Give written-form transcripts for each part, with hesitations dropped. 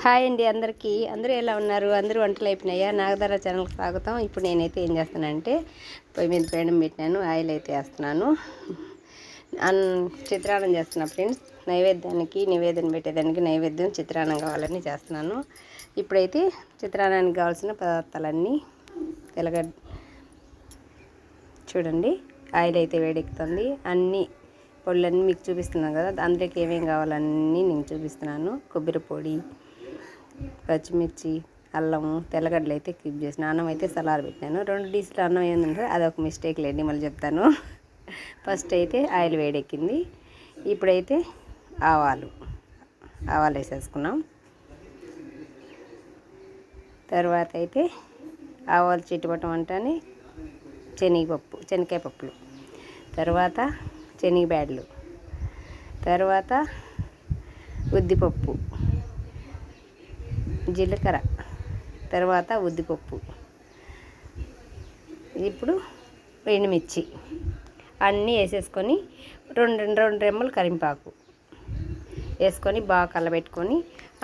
Hi అండి అందరికీ. అందరూ ఎలా ఉన్నారు? అందరూ వంటలు అయిపోయినాయా? నాగధర ఛానల్కి స్వాగతం. ఇప్పుడు నేనైతే ఏం చేస్తానంటే పొయ్యి మీద పేడం పెట్టాను, ఆయిల్ అయితే వేస్తున్నాను. చిత్రాన్నం చేస్తున్నా ఫ్రెండ్స్. నివేదన పెట్టేదానికి నైవేద్యం చిత్రాన్నం కావాలని చేస్తున్నాను. ఇప్పుడైతే చిత్రాన్నానికి కావాల్సిన పదార్థాలన్నీ తెల్లగడ్డ చూడండి, ఆయిల్ అయితే వేడెక్కుతుంది. అన్నీ పొడులన్నీ మీకు చూపిస్తున్నాను కదా, అందులోకి ఏమేమి కావాలన్నీ నేను చూపిస్తున్నాను. కొబ్బరి పొడి, పచ్చిమిర్చి, అల్లము, తెల్లగడ్డలు అయితే కీప్ చేసిన. అన్నం అయితే సలార్ పెట్టాను. 2 డీసులు అన్నం ఏంటంటే అదొక మిస్టేక్ లేండి, మళ్ళీ చెప్తాను. ఫస్ట్ అయితే ఆయిల్ వేడెక్కింది. ఇప్పుడైతే ఆవాలు వేసేసుకున్నాం. తర్వాత అయితే ఆవాలు చిట్టుపట్టం అంటేనే శనగకాయ పప్పులు, తర్వాత శనగబ్యాడ్లు, తర్వాత ఉద్దిపప్పు, జీలకర్ర, తర్వాత ఉద్దిపప్పు, ఇప్పుడు ఎండుమిర్చి అన్నీ వేసేసుకొని 2 రెమ్మలు కరింపాకు వేసుకొని బాగా కలబెట్టుకొని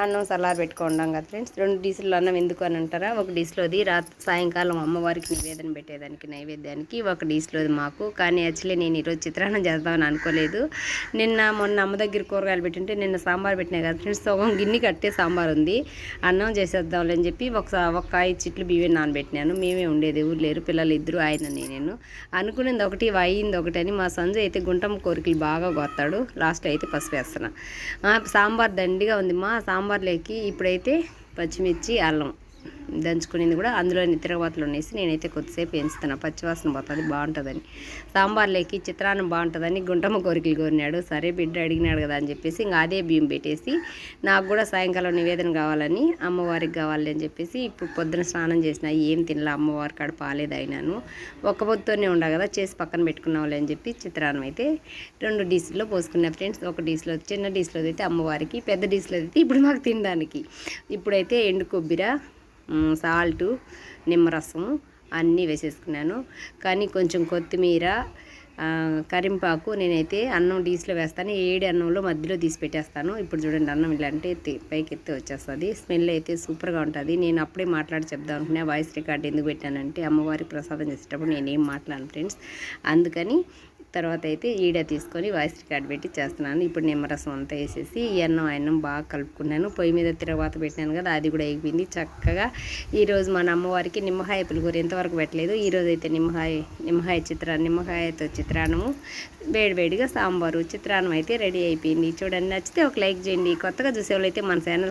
అన్నం సలార్ పెట్టుకుంటాం కదా ఫ్రెండ్స్. 2 డీసులు అన్నం ఎందుకు అని అంటారా? ఒక డీసులోది సాయంకాలం అమ్మవారికి నివేదన పెట్టేదానికి నైవేద్యానికి, ఒక డీసులోది మాకు. కానీ యాక్చువల్లీ నేను ఈరోజు చిత్రాన్నం చేద్దామని అనుకోలేదు. మొన్న అమ్మ దగ్గర కూరగాయలు పెట్టింటే నిన్న సాంబార్ పెట్టినాయి కదా ఫ్రెండ్స్, సగం గిన్నె కట్టే సాంబార్ ఉంది. అన్నం చేసేద్దాంలే అని చెప్పి ఒక 5 చిట్లు బియ్యం నానబెట్టినాను. మేమే ఉండేది, ఎవరు లేరు, పిల్లలు 2, ఆయన నేను. అనుకునేది ఒకటి అయింది ఒకటి అని. మా సంజయ్ అయితే గుంటమ్మ కోరికలు బాగా కొత్తాడు. లాస్ట్ అయితే పసుపు వేస్తున్నా. సాంబార్ దండిగా ఉంది మా సాంబార్లోకి. ఇప్పుడైతే పచ్చిమిర్చి, అల్లం దంచుకునేది కూడా అందులోని తిరగబాతలు వేసి నేనైతే కొద్దిసేపు వేయించుతున్నా, పచ్చివాసన పోతుంది, బాగుంటుందని. సాంబార్లోకి చిత్రాన్నం బాగుంటుందని గుంటమ్మ కోరికలు కోరినాడు. సరే బిడ్డ అడిగినాడు కదా అని చెప్పేసి ఇంకా అదే బియ్యం పెట్టేసి, నాకు కూడా సాయంకాలం నివేదన కావాలని, అమ్మవారికి కావాలి అని చెప్పేసి ఇప్పుడు పొద్దున స్నానం చేసిన, ఏం తినలా, అమ్మవారి కాడ పాలేదు అయినాను. ఒక్క పొద్దుతోనే ఉండా కదా, చేసి పక్కన పెట్టుకున్నావులే అని చెప్పి చిత్రాన్నం అయితే 2 డీసుల్లో పోసుకున్నా ఫ్రెండ్స్. ఒక డీసులో, చిన్న డీసులో అయితే అమ్మవారికి, పెద్ద డీసులో అయితే ఇప్పుడు మాకు తినడానికి. ఇప్పుడైతే ఎండు కొబ్బరి, సాల్టు, నిమ్మరసము అన్నీ వేసేసుకున్నాను. కానీ కొంచెం కొత్తిమీర, కరింపాకు నేనైతే అన్నం డీస్లో వేస్తాను. 7 అన్నంలో మధ్యలో తీసి పెట్టేస్తాను. ఇప్పుడు చూడండి, అన్నం ఇలా అంటే పైకి ఎత్తి వచ్చేస్తుంది. స్మెల్ అయితే సూపర్గా ఉంటుంది. నేను అప్పుడే మాట్లాడి చెప్దాం అనుకున్నా, వాయిస్ రికార్డ్ ఎందుకు పెట్టానంటే అమ్మవారి ప్రసాదం చేసేటప్పుడు నేనేం మాట్లాడను ఫ్రెండ్స్, అందుకని. తర్వాత అయితే తీసుకొని వాయిస్ రికార్డ్ పెట్టి చేస్తున్నాను. ఇప్పుడు నిమ్మరసం అంతా వేసేసి ఈ అన్నం బాగా కలుపుకున్నాను. పొయ్యి మీద తిరగబాత పెట్టినాను కదా, అది కూడా అయిపోయింది చక్కగా. ఈరోజు మన అమ్మవారికి నిమ్మకాయ పులిహోర ఎంతవరకు పెట్టలేదు. ఈరోజు అయితే నిమ్మకాయతో చిత్రాన్నము, వేడివేడిగా సాంబారు, చిత్రాన్నం అయితే రెడీ అయిపోయింది. చూడండి, నచ్చితే ఒక లైక్ చేయండి. కొత్తగా చూసేవాళ్ళు అయితే మన ఛానల్